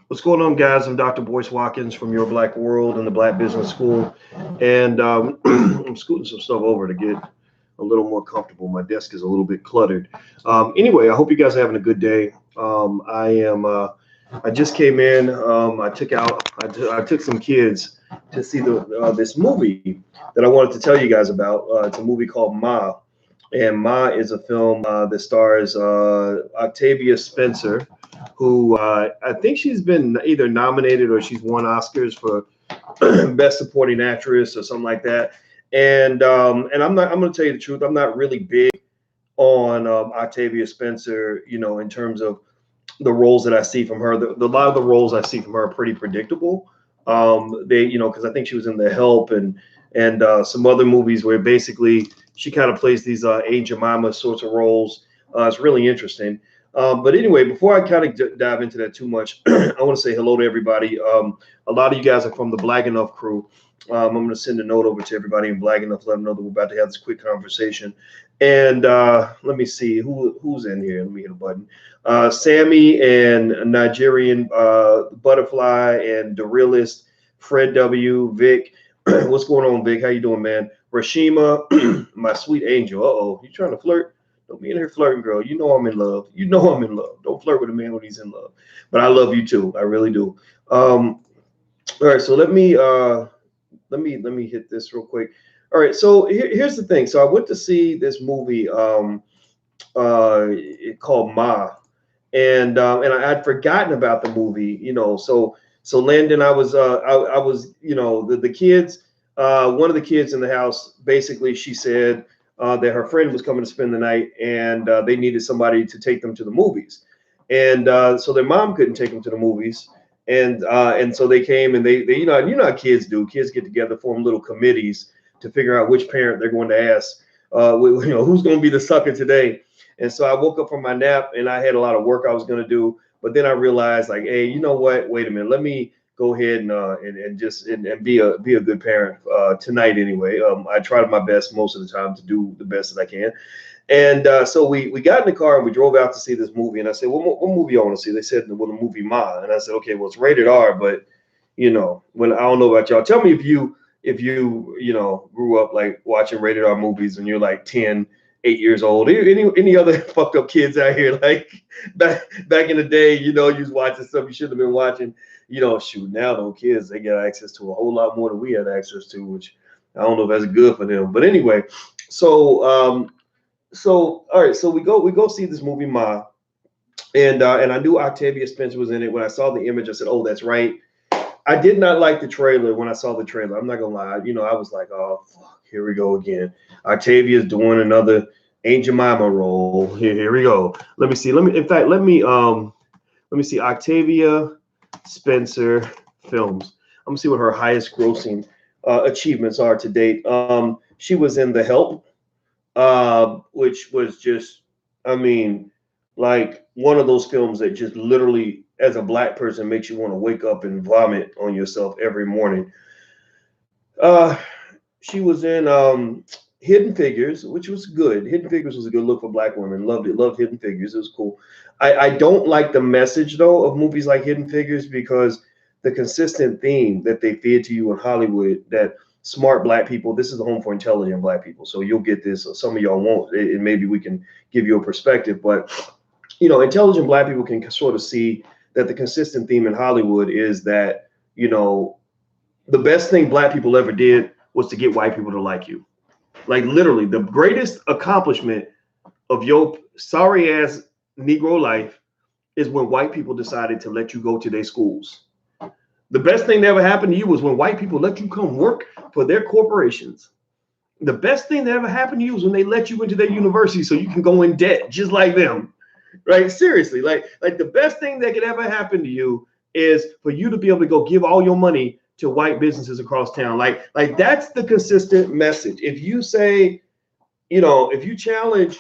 What's going on, guys? I'm Dr. Boyce Watkins from Your Black World and the Black Business School. And I'm scooting some stuff over to get a little more comfortable. My desk is a little bit cluttered. Anyway, I hope you guys are having a good day. I just came in. I took some kids to see this movie that I wanted to tell you guys about. It's a movie called Ma. And Ma is a film that stars Octavia Spencer, who I think she's been either nominated or she's won Oscars for Best Supporting Actress or something like that. And I'm going to tell you the truth. I'm not really big on Octavia Spencer, in terms of the roles that I see from her. A lot of the roles I see from her are pretty predictable. Because I think she was in The Help and some other movies where basically she kind of plays these Aunt Jemima sorts of roles. It's really interesting. But anyway, before I kind of dive into that too much, I want to say hello to everybody. A lot of you guys are from the Black Enough crew. I'm going to send a note over to everybody in Black Enough, let them know that we're about to have this quick conversation. And let me see who's in here. Let me hit a button. Sammy and Nigerian Butterfly and The Realist, Fred W, Vic. What's going on, Vic? How you doing, man? Rashima, my sweet angel. Uh-oh, you trying to flirt? Don't be in here flirting, girl. You know I'm in love. You know I'm in love. Don't flirt with a man when he's in love. But I love you too. I really do. All right, so let me hit this real quick. All right, so here's the thing. So I went to see this movie called Ma, and I'd forgotten about the movie. So Landon, I was the kids. One of the kids in the house, basically, she said that her friend was coming to spend the night, and they needed somebody to take them to the movies, and so their mom couldn't take them to the movies, and so they came and they how kids do. Kids get together, form little committees to figure out which parent they're going to ask. Who's going to be the sucker today. And so I woke up from my nap and I had a lot of work I was going to do, but then I realized, like, hey, you know what? Wait a minute. Let me go ahead and be a good parent tonight anyway. I tried my best most of the time to do the best that I can. And so we got in the car and we drove out to see this movie. And I said, what movie you want to see? They said, well, the movie Ma. And I said, okay, well, it's rated R, but when I don't know about y'all, tell me if you grew up like watching rated R movies when you're like 10, 8 years old. Any other fucked up kids out here, like back in the day, you was watching stuff you shouldn't have been watching. Shoot, now those kids, they get access to a whole lot more than we had access to, which I don't know if that's good for them. But anyway, so all right, so we go see this movie Ma, and I knew Octavia Spencer was in it. When I saw the image, I said, oh, that's right. I did not like the trailer when I saw the trailer. I'm not gonna lie. I was like, oh, fuck, here we go again. Octavia's doing another Aunt Jemima role. Here we go. Let me see. Let me see Octavia Spencer films. I'm gonna see what her highest grossing achievements are to date. She was in The Help, which was just, like one of those films that just literally, as a Black person, makes you want to wake up and vomit on yourself every morning. She was in Hidden Figures, which was good. Hidden Figures was a good look for Black women. Loved it. Loved Hidden Figures. It was cool. I don't like the message, though, of movies like Hidden Figures, because the consistent theme that they feed to you in Hollywood, that smart Black people, this is the home for intelligent Black people. So you'll get this. Some of y'all won't. And maybe we can give you a perspective. But, intelligent Black people can sort of see that the consistent theme in Hollywood is that, the best thing Black people ever did was to get white people to like you. Like, literally, the greatest accomplishment of your sorry ass Negro life is when white people decided to let you go to their schools. The best thing that ever happened to you was when white people let you come work for their corporations. The best thing that ever happened to you was when they let you into their university so you can go in debt just like them. Right? Seriously, like the best thing that could ever happen to you is for you to be able to go give all your money to white businesses across town. Like that's the consistent message. If you say, if you challenge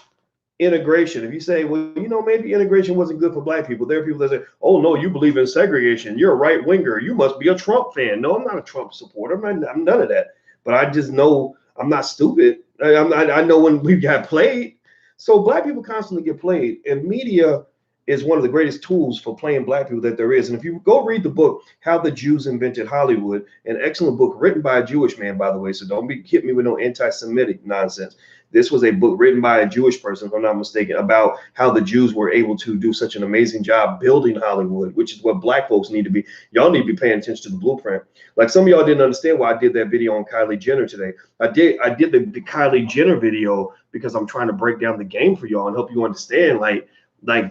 integration, if you say, well, maybe integration wasn't good for Black people, there are people that say, oh no, you believe in segregation, you're a right winger, you must be a Trump fan. No, I'm not a Trump supporter. I'm none of that. But I just know I'm not stupid. I know when we got played. So Black people constantly get played, and media is one of the greatest tools for playing black people that there is. And if you go read the book, How the Jews Invented Hollywood, an excellent book written by a Jewish man, by the way, so don't hit me with no anti-Semitic nonsense. This was a book written by a Jewish person, if I'm not mistaken, about how the Jews were able to do such an amazing job building Hollywood, which is what black folks need to be. Y'all need to be paying attention to the blueprint. Like some of y'all didn't understand why I did that video on Kylie Jenner today. I did the Kylie Jenner video because I'm trying to break down the game for y'all and help you understand like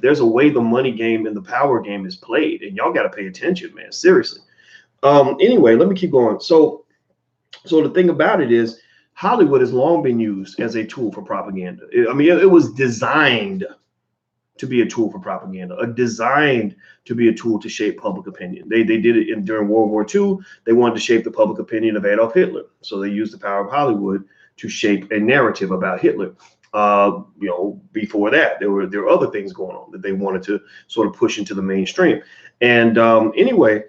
there's a way the money game and the power game is played, and y'all got to pay attention, man. Seriously. Anyway, let me keep going. So the thing about it is, Hollywood has long been used as a tool for propaganda. I mean, it was designed to be a tool for propaganda, designed to be a tool to shape public opinion. They did it during World War II. They wanted to shape the public opinion of Adolf Hitler. So they used the power of Hollywood to shape a narrative about Hitler. Before that, there were other things going on that they wanted to sort of push into the mainstream. And anyway,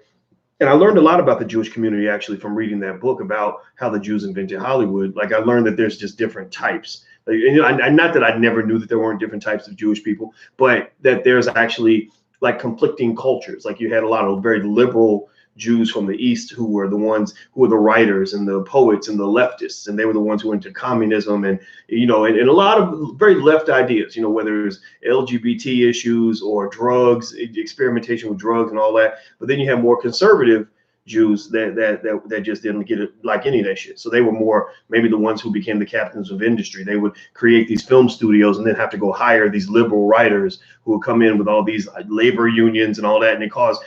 and I learned a lot about the Jewish community actually from reading that book about how the Jews invented Hollywood. Like I learned that there's just different types. Not that I never knew that there weren't different types of Jewish people, but that there's actually like conflicting cultures. Like you had a lot of very liberal Jews from the East who were the ones who were the writers and the poets and the leftists, and they were the ones who went to communism and and a lot of very left ideas, whether it's LGBT issues or drugs, experimentation with drugs and all that. But then you have more conservative Jews that just didn't get it like any of that shit. So they were more maybe the ones who became the captains of industry. They would create these film studios and then have to go hire these liberal writers who would come in with all these labor unions and all that, and it caused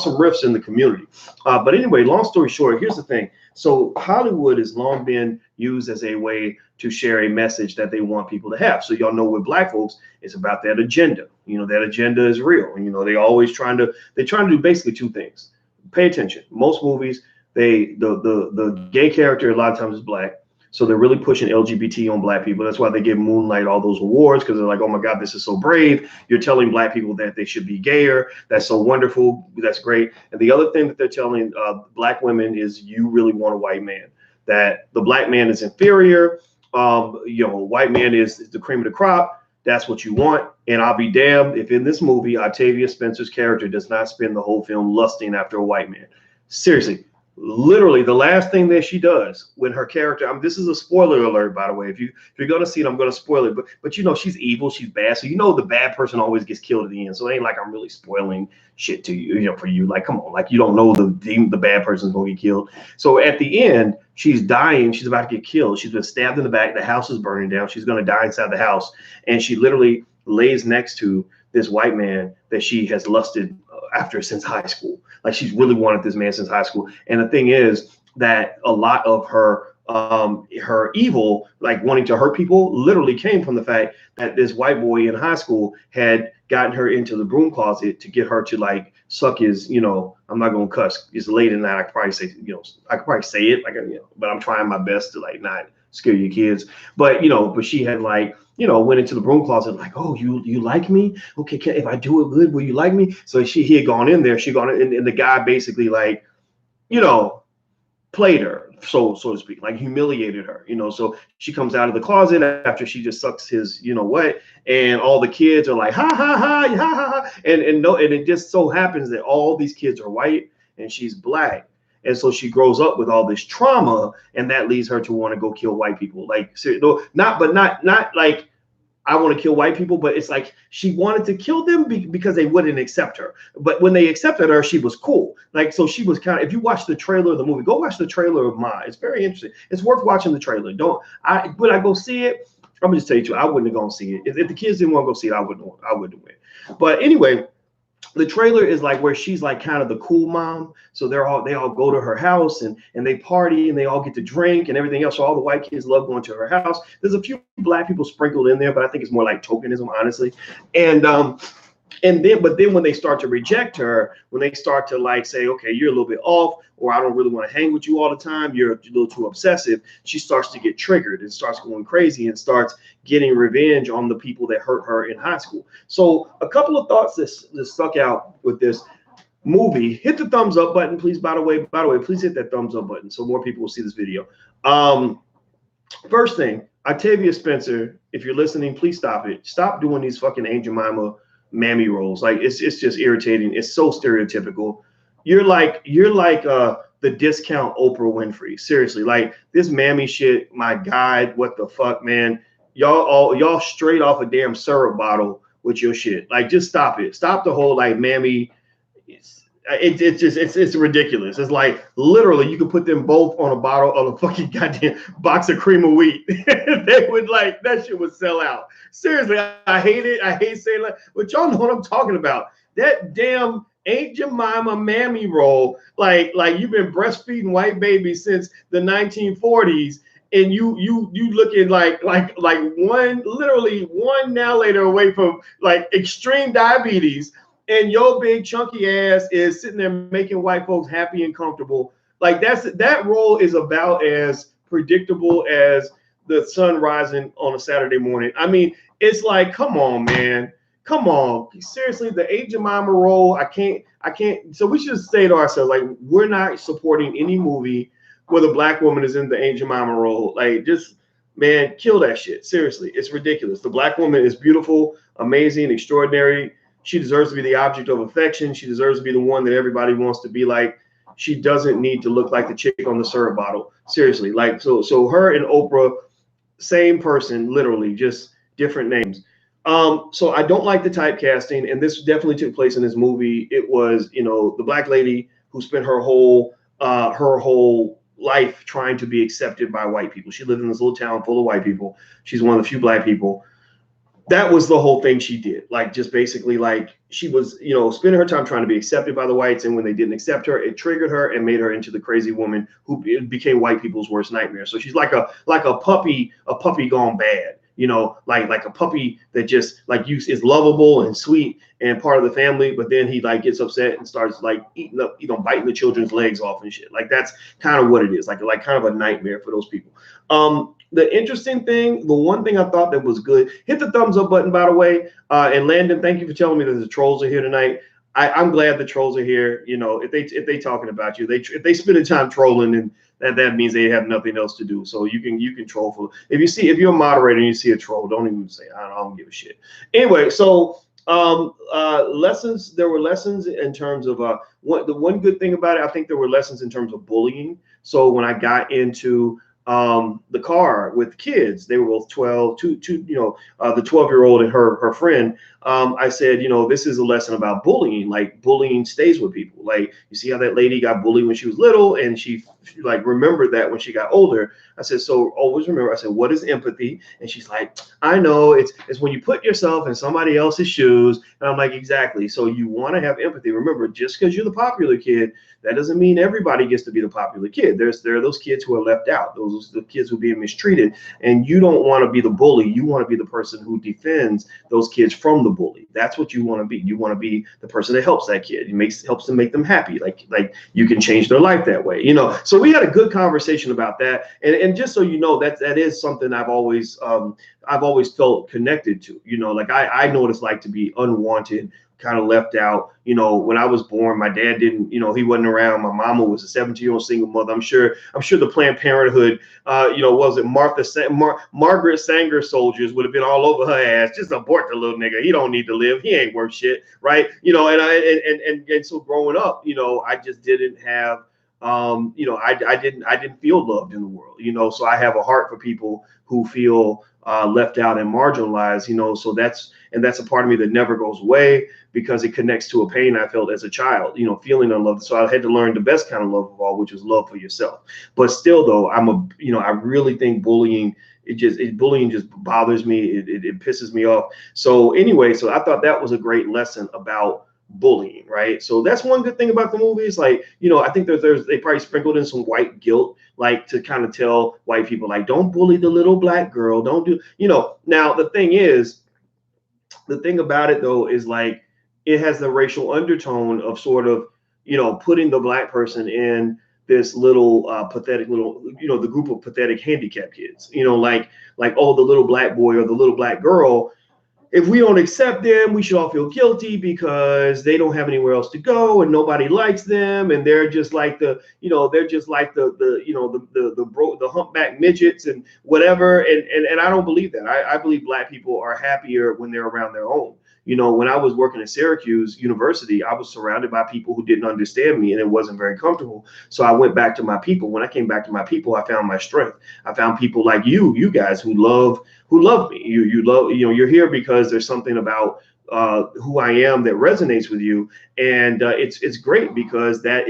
some rifts in the community. But anyway, long story short, here's the thing. So Hollywood has long been used as a way to share a message that they want people to have. So y'all know with black folks, it's about that agenda. That agenda is real. They always trying to do basically two things. Pay attention. Most movies, the gay character a lot of times is black. So they're really pushing LGBT on black people. That's why they give Moonlight all those awards, because they're like, oh my God, this is so brave. You're telling black people that they should be gayer. That's so wonderful. That's great. And the other thing that they're telling black women is you really want a white man, that the black man is inferior. White man is the cream of the crop. That's what you want. And I'll be damned if in this movie, Octavia Spencer's character does not spend the whole film lusting after a white man. Seriously, literally the last thing that she does when her character, this is a spoiler alert, by the way. If you're going to see it, I'm going to spoil it. But she's evil, she's bad. So the bad person always gets killed at the end. So it ain't like I'm really spoiling shit to you, for you. Like, come on, like you don't know the bad person's going to get killed. So at the end, she's dying. She's about to get killed. She's been stabbed in the back. The house is burning down. She's going to die inside the house. And she literally lays next to this white man that she has lusted after since high school. Like she's really wanted this man since high school. And the thing is that a lot of her evil, like wanting to hurt people, literally came from the fact that this white boy in high school had gotten her into the broom closet to get her to like suck his, I'm not gonna cuss. It's late at night. I could probably say, I could probably say it, but I'm trying my best to like not scare your kids. But but she had like, went into the broom closet like, oh, you like me? Okay, if I do it good, will you like me? So he had gone in there. And the guy basically like, played her, so to speak, like humiliated her. So she comes out of the closet after she just sucks his, what, and all the kids are like, ha ha ha, ha ha ha, and it just so happens that all these kids are white and she's black. And so she grows up with all this trauma, and that leads her to want to go kill white people. Like, not like I want to kill white people, but it's like she wanted to kill them because they wouldn't accept her. But when they accepted her, she was cool. Like, so she was kind of, if you watch the trailer of the movie, go watch the trailer of mine. It's very interesting. It's worth watching the trailer. Would I go see it? I'm gonna just tell you, I wouldn't have gone see it. If the kids didn't want to go see it, I wouldn't went. But anyway, the trailer is like where she's like kind of the cool mom. So they all go to her house and they party and they all get to drink and everything else. So all the white kids love going to her house. There's a few black people sprinkled in there, but I think it's more like tokenism, honestly. But then when they start to reject her, when they start to like say, okay, you're a little bit off, or I don't really want to hang with you all the time, you're a little too obsessive, she starts to get triggered and starts going crazy and starts getting revenge on the people that hurt her in high school. So a couple of thoughts that stuck out with this movie. Hit the thumbs up button, please. By the way, please hit that thumbs up button so more people will see this video. First thing, Octavia Spencer, if you're listening, please stop it. Stop doing these fucking Aunt Jemima mammy roles. Like it's just irritating. It's so stereotypical. You're like the discount Oprah Winfrey. Seriously, like this mammy shit. My God, what the fuck, man? Y'all straight off a damn syrup bottle with your shit. Like just stop it. Stop the whole like mammy. It's just it's ridiculous. It's like literally you could put them both on a bottle of a fucking goddamn box of cream of wheat. They would like that shit would sell out. Seriously, I hate it. I hate saying that, but y'all know what I'm talking about. That damn Aunt Jemima mammy roll, like you've been breastfeeding white babies since the 1940s, and you looking like one literally one now later away from like extreme diabetes, and your big chunky ass is sitting there making white folks happy and comfortable. Like that role is about as predictable as the sun rising on a Saturday morning. I mean, it's like, come on, man. Come on. Seriously, the Aunt Jemima role, I can't. So we should say to ourselves, like, we're not supporting any movie where the black woman is in the Aunt Jemima role. Like, just, man, kill that shit. Seriously, it's ridiculous. The black woman is beautiful, amazing, extraordinary. She deserves to be the object of affection. She deserves to be the one that everybody wants to be like. She doesn't need to look like the chick on the syrup bottle. Seriously, like so her and Oprah, same person, literally, just different names. So I don't like the typecasting, and this definitely took place in this movie. It was, the black lady who spent her whole life trying to be accepted by white people. She lived in this little town full of white people. She's one of the few black people. That was the whole thing she did. Like, just basically, like, she was, spending her time trying to be accepted by the whites, and when they didn't accept her, it triggered her and made her into the crazy woman who became white people's worst nightmare. So she's like a puppy gone bad. Like a puppy that just like is lovable and sweet and part of the family, but then he like gets upset and starts like eating up, biting the children's legs off and shit. Like that's kind of what it is. Like kind of a nightmare for those people. The interesting thing, the one thing I thought that was good, hit the thumbs up button, by the way. And Landon, thank you for telling me that the trolls are here tonight. I'm glad the trolls are here. If they talking about you, if they spend time trolling, and that means they have nothing else to do. So you can troll for, if you're a moderator and you see a troll, don't even say I don't give a shit. Anyway, so lessons. There were lessons in terms of the one good thing about it. I think there were lessons in terms of bullying. So when I got into the car with kids, they were both 12, the 12-year-old and her friend. I said, this is a lesson about bullying. Like bullying stays with people. Like you see how that lady got bullied when she was little, and she like remembered that when she got older. I said, so always remember. I said, what is empathy? And she's like, I know it's when you put yourself in somebody else's shoes. And I'm like, exactly. So you want to have empathy. Remember, just because you're the popular kid, that doesn't mean everybody gets to be the popular kid. There are those kids who are left out. Those are the kids who are being mistreated. And you don't want to be the bully. You want to be the person who defends those kids from the bully. That's what you want to be. You want to be the person that helps that kid. Helps them make them happy. Like you can change their life that way. So we had a good conversation about that. And just so you know, that is something I've always felt connected to. Like I know what it's like to be unwanted, kind of left out. When I was born, my dad didn't, he wasn't around. My mama was a 17-year-old single mother. I'm sure the Planned Parenthood, was it Margaret Sanger soldiers would have been all over her ass. Just abort the little nigga. He don't need to live. He ain't worth shit, right? And so growing up, I just didn't have, I didn't feel loved in the world, so I have a heart for people who feel left out and marginalized, so that's a part of me that never goes away, because it connects to a pain I felt as a child, feeling unloved. So I had to learn the best kind of love of all, which is love for yourself. But still, though, I really think bullying just bothers me. It pisses me off. So anyway, so I thought that was a great lesson about bullying, right? So that's one good thing about the movie. Is like, I think they probably sprinkled in some white guilt, like to kind of tell white people, like, don't bully the little black girl, don't do, now the thing about it though is like it has the racial undertone of sort of, putting the black person in this little pathetic little, the group of pathetic handicapped kids, like, oh, the little black boy or the little black girl, if we don't accept them, we should all feel guilty because they don't have anywhere else to go and nobody likes them, and they're just like the humpback midgets and whatever. And I don't believe that. I believe black people are happier when they're around their own. You know, when I was working at Syracuse University, I was surrounded by people who didn't understand me, and it wasn't very comfortable. So I went back to my people. When I came back to my people, I found my strength. I found people like you guys who love me. You love, you know, you're here because there's something about who I am that resonates with you, and it's great because that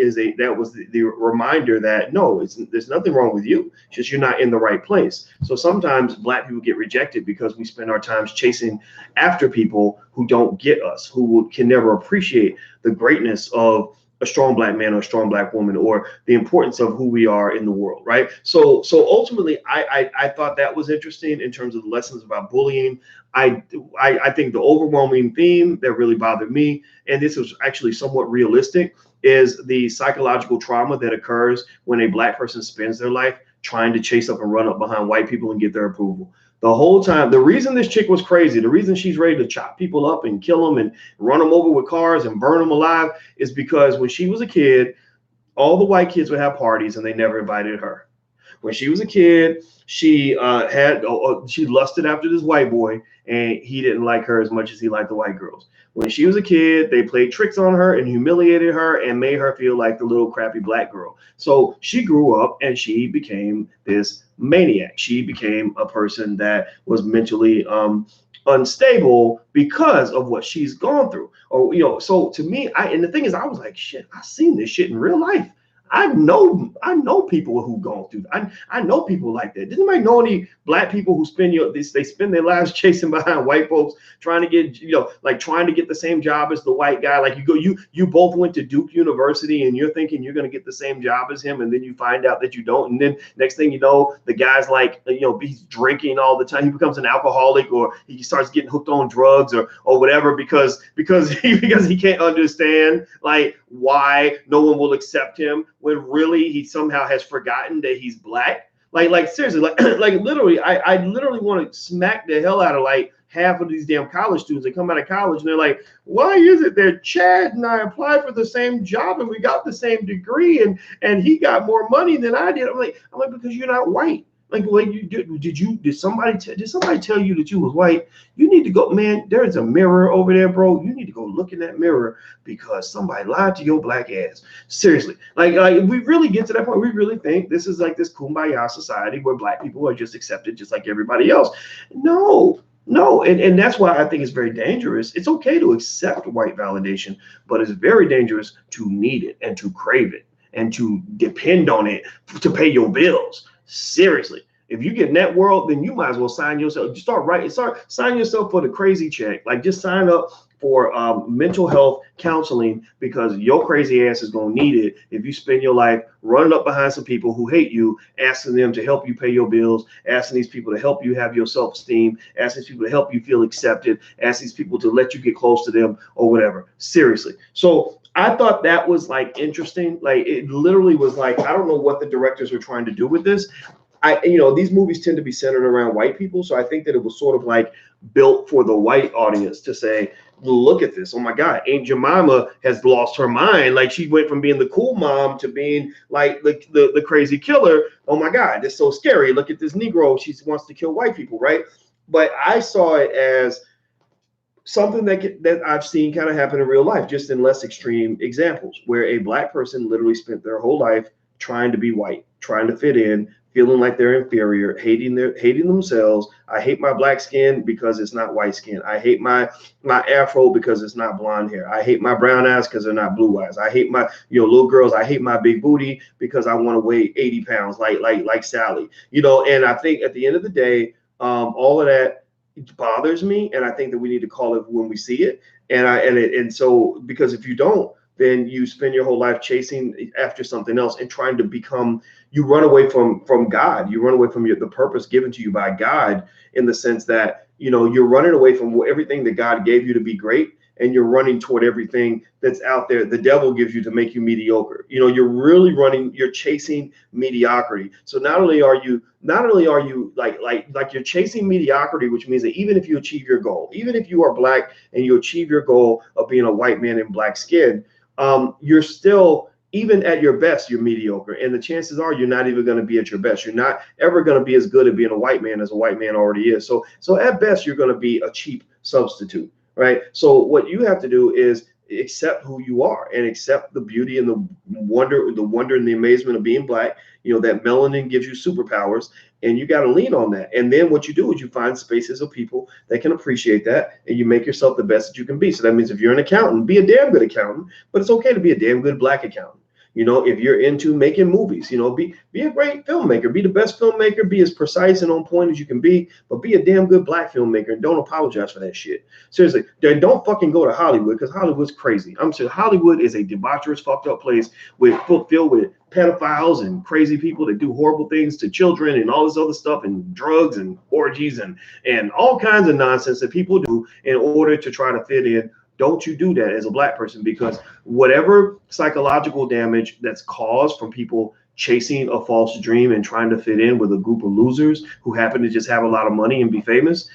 was the reminder that no, there's nothing wrong with you. It's just you're not in the right place. So sometimes Black people get rejected because we spend our times chasing after people who don't get us, who can never appreciate the greatness of a strong Black man or a strong Black woman, or the importance of who we are in the world, right? So ultimately, I thought that was interesting in terms of the lessons about bullying. I think the overwhelming theme that really bothered me, and this was actually somewhat realistic, is the psychological trauma that occurs when a Black person spends their life trying to chase up and run up behind white people and get their approval. The whole time, the reason this chick was crazy, the reason she's ready to chop people up and kill them and run them over with cars and burn them alive, is because when she was a kid, all the white kids would have parties and they never invited her. When she was a kid, she she lusted after this white boy, and he didn't like her as much as he liked the white girls. When she was a kid, they played tricks on her and humiliated her and made her feel like the little crappy Black girl. So she grew up and she became this maniac. She became a person that was mentally unstable because of what she's gone through. Or, you know, so to me, and the thing is, I was like, shit, I've seen this shit in real life. I know people who've gone through. I know people like that. Does anybody know any Black people who they spend their lives chasing behind white folks, trying to get, you know, like trying to get the same job as the white guy? Like you both went to Duke University and you're thinking you're going to get the same job as him, and then you find out that you don't, and then next thing you know, the guy's like, you know, he's drinking all the time. He becomes an alcoholic, or he starts getting hooked on drugs or whatever because he can't understand like why no one will accept him, when really he somehow has forgotten that he's Black. Like seriously, like literally, I literally want to smack the hell out of like half of these damn college students that come out of college and they're like, why is it that Chad and I applied for the same job and we got the same degree and he got more money than I did? I'm like, because you're not white. Like, well, did somebody tell you that you was white? You need to go, man. There's a mirror over there, bro. You need to go look in that mirror because somebody lied to your Black ass. Seriously, like if we really get to that point, we really think this is like this kumbaya society where Black people are just accepted just like everybody else. No, and that's why I think it's very dangerous. It's okay to accept white validation, but it's very dangerous to need it and to crave it and to depend on it to pay your bills. Seriously, if you get in that world, then you might as well sign yourself. Sign yourself for the crazy check. Like just sign up for mental health counseling, because your crazy ass is gonna need it if you spend your life running up behind some people who hate you, asking them to help you pay your bills, asking these people to help you have your self-esteem, asking these people to help you feel accepted, asking these people to let you get close to them or whatever. Seriously. So I thought that was like interesting. Like it literally was like, I don't know what the directors were trying to do with this. These movies tend to be centered around white people. So I think that it was sort of like built for the white audience to say, look at this. Oh my God, Aunt Jemima has lost her mind. Like she went from being the cool mom to being like the crazy killer. Oh my God, it's so scary. Look at this Negro. She wants to kill white people, right? But I saw it as something that I've seen kind of happen in real life, just in less extreme examples, where a Black person literally spent their whole life trying to be white, trying to fit in, feeling like they're inferior, hating themselves. I hate my Black skin because it's not white skin. I hate my afro because it's not blonde hair. I hate my brown eyes because they're not blue eyes. I hate my little girls. I hate my big booty because I want to weigh 80 pounds like Sally. And I think at the end of the day, all of that bothers me, and I think that we need to call it when we see it. And so because if you don't, then you spend your whole life chasing after something else and trying to become. You run away from God. You run away from the purpose given to you by God, in the sense that you're running away from everything that God gave you to be great, and you're running toward everything that's out there the devil gives you to make you mediocre. You're chasing mediocrity. So not only are you like you're chasing mediocrity, which means that even if you achieve your goal, even if you are Black and you achieve your goal of being a white man in Black skin, you're still, even at your best, you're mediocre. And the chances are you're not even going to be at your best. You're not ever going to be as good at being a white man as a white man already is. So at best, you're going to be a cheap substitute. right? So what you have to do is accept who you are and accept the beauty and the wonder and the amazement of being black. You know, that melanin gives you superpowers, and you got to lean on that. And then what you do is you find spaces of people that can appreciate that, and you make yourself the best that you can be. So that means if you're an accountant, be a damn good accountant, but it's okay to be a damn good black accountant. You know, if you're into making movies, you know, be a great filmmaker, be the best filmmaker, be as precise and on point as you can be, but be a damn good black filmmaker and don't apologize for that shit. Seriously, then don't fucking go to Hollywood, because Hollywood's crazy. I'm saying Hollywood is a debaucherous, fucked up place filled with pedophiles and crazy people that do horrible things to children and all this other stuff, and drugs and orgies and all kinds of nonsense that people do in order to try to fit in. Don't you do that as a black person, because whatever psychological damage that's caused from people chasing a false dream and trying to fit in with a group of losers who happen to just have a lot of money and be famous,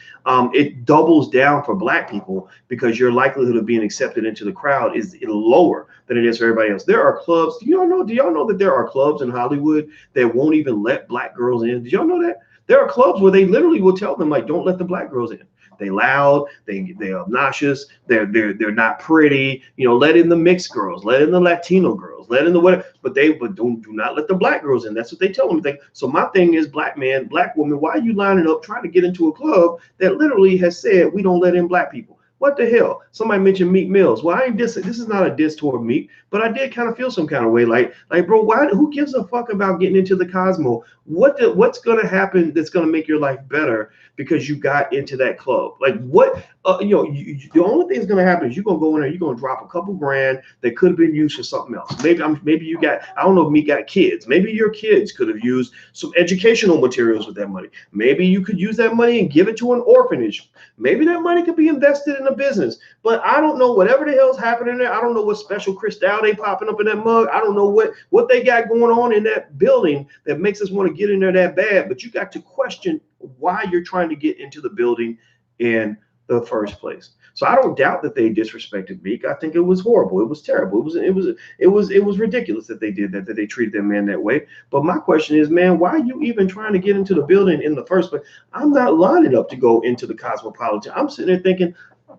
it doubles down for black people, because your likelihood of being accepted into the crowd is lower than it is for everybody else. There are clubs. Do y'all know that there are clubs in Hollywood that won't even let black girls in? Did y'all know that? There are clubs where they literally will tell them, like, don't let the black girls in. They loud, they're obnoxious, they're not pretty. You know, let in the mixed girls, let in the Latino girls, let in the whatever, but do not let the black girls in. That's what they tell them. So my thing is, black man, black woman, why are you lining up trying to get into a club that literally has said we don't let in black people? What the hell? Somebody mentioned Meek Mills. Well, I ain't this is not a diss toward Meek, but I did kind of feel some kind of way, like bro, who gives a fuck about getting into the Cosmo? What's gonna happen that's gonna make your life better because you got into that club? Like, what? The only thing that's gonna happen is you're gonna go in there, you're gonna drop a couple grand that could have been used for something else. Maybe you got, I don't know if Meek got kids. Maybe your kids could have used some educational materials with that money. Maybe you could use that money and give it to an orphanage. Maybe that money could be invested in a business. But I don't know, whatever the hell's happening there. I don't know what special crystal they popping up in that mug. I don't know what they got going on in that building that makes us want to get in there that bad. But you got to question why you're trying to get into the building in the first place. So I don't doubt that they disrespected Meek. I think it was horrible. It was terrible. It was ridiculous that they did that they treated that man that way. But my question is, man, why are you even trying to get into the building in the first place? I'm not lining up to go into the Cosmopolitan. I'm sitting there thinking,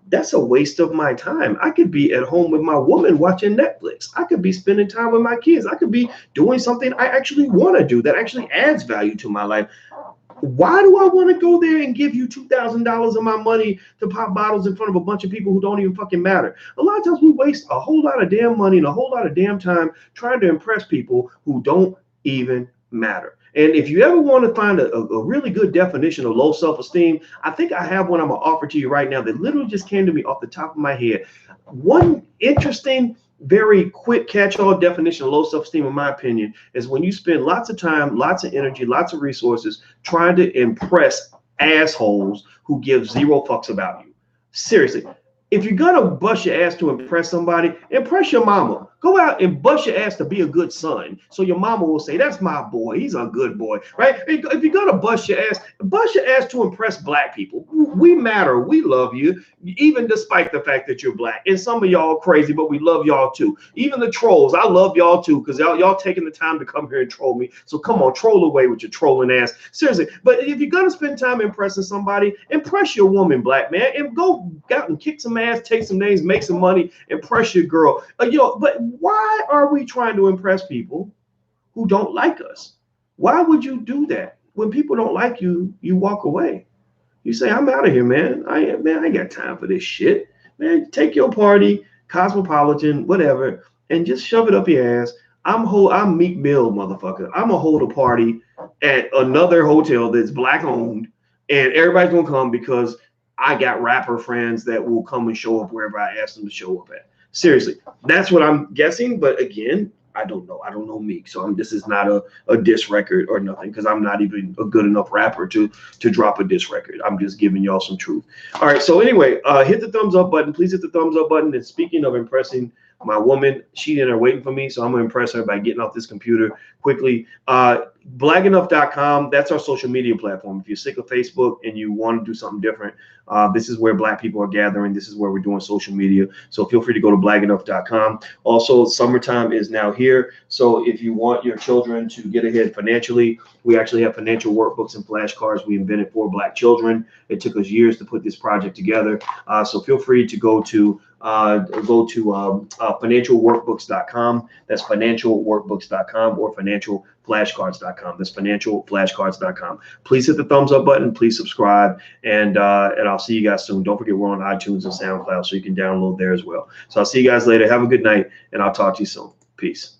that's a waste of my time. I could be at home with my woman watching Netflix. I could be spending time with my kids. I could be doing something I actually want to do that actually adds value to my life. Why do I want to go there and give you $2,000 of my money to pop bottles in front of a bunch of people who don't even fucking matter? A lot of times we waste a whole lot of damn money and a whole lot of damn time trying to impress people who don't even matter. And if you ever want to find a really good definition of low self-esteem, I think I have one I'm going to offer to you right now that literally just came to me off the top of my head. One interesting, very quick catch-all definition of low self-esteem, in my opinion, is when you spend lots of time, lots of energy, lots of resources trying to impress assholes who give zero fucks about you. Seriously. If you're going to bust your ass to impress somebody, impress your mama. Go out and bust your ass to be a good son. So your mama will say, that's my boy. He's a good boy, right? If you're going to bust your ass to impress black people. We matter. We love you, even despite the fact that you're black. And some of y'all crazy, but we love y'all too. Even the trolls, I love y'all too, because y'all taking the time to come here and troll me. So come on, troll away with your trolling ass. Seriously. But if you're going to spend time impressing somebody, impress your woman, black man, and go out and kick some ass, take some names, make some money, impress your girl. But why are we trying to impress people who don't like us? Why would you do that? When people don't like you, you walk away. You say, I'm out of here, man. I ain't got time for this shit. Man, take your party, Cosmopolitan, whatever, and just shove it up your ass. I'm Meek Mill, motherfucker. I'm gonna hold a party at another hotel that's black owned, and everybody's gonna come because I got rapper friends that will come and show up wherever I ask them to show up at. Seriously, that's what I'm guessing. But again, I don't know. I don't know Meek. So this is not a diss record or nothing, because I'm not even a good enough rapper to drop a diss record. I'm just giving y'all some truth. All right. So anyway, hit the thumbs up button. Please hit the thumbs up button. And speaking of impressing my woman, she's in there waiting for me. So I'm going to impress her by getting off this computer quickly. Blackenough.com, that's our social media platform. If you're sick of Facebook and you want to do something different, this is where Black people are gathering. This is where we're doing social media. So feel free to go to blackenough.com. Also, summertime is now here. So if you want your children to get ahead financially, we actually have financial workbooks and flashcards we invented for Black children. It took us years to put this project together. So feel free to go to financialworkbooks.com. That's financialworkbooks.com or financialflashcards.com. That's financialflashcards.com. Please hit the thumbs up button. Please subscribe, and I'll see you guys soon. Don't forget we're on iTunes and SoundCloud, so you can download there as well. So I'll see you guys later. Have a good night, and I'll talk to you soon. Peace.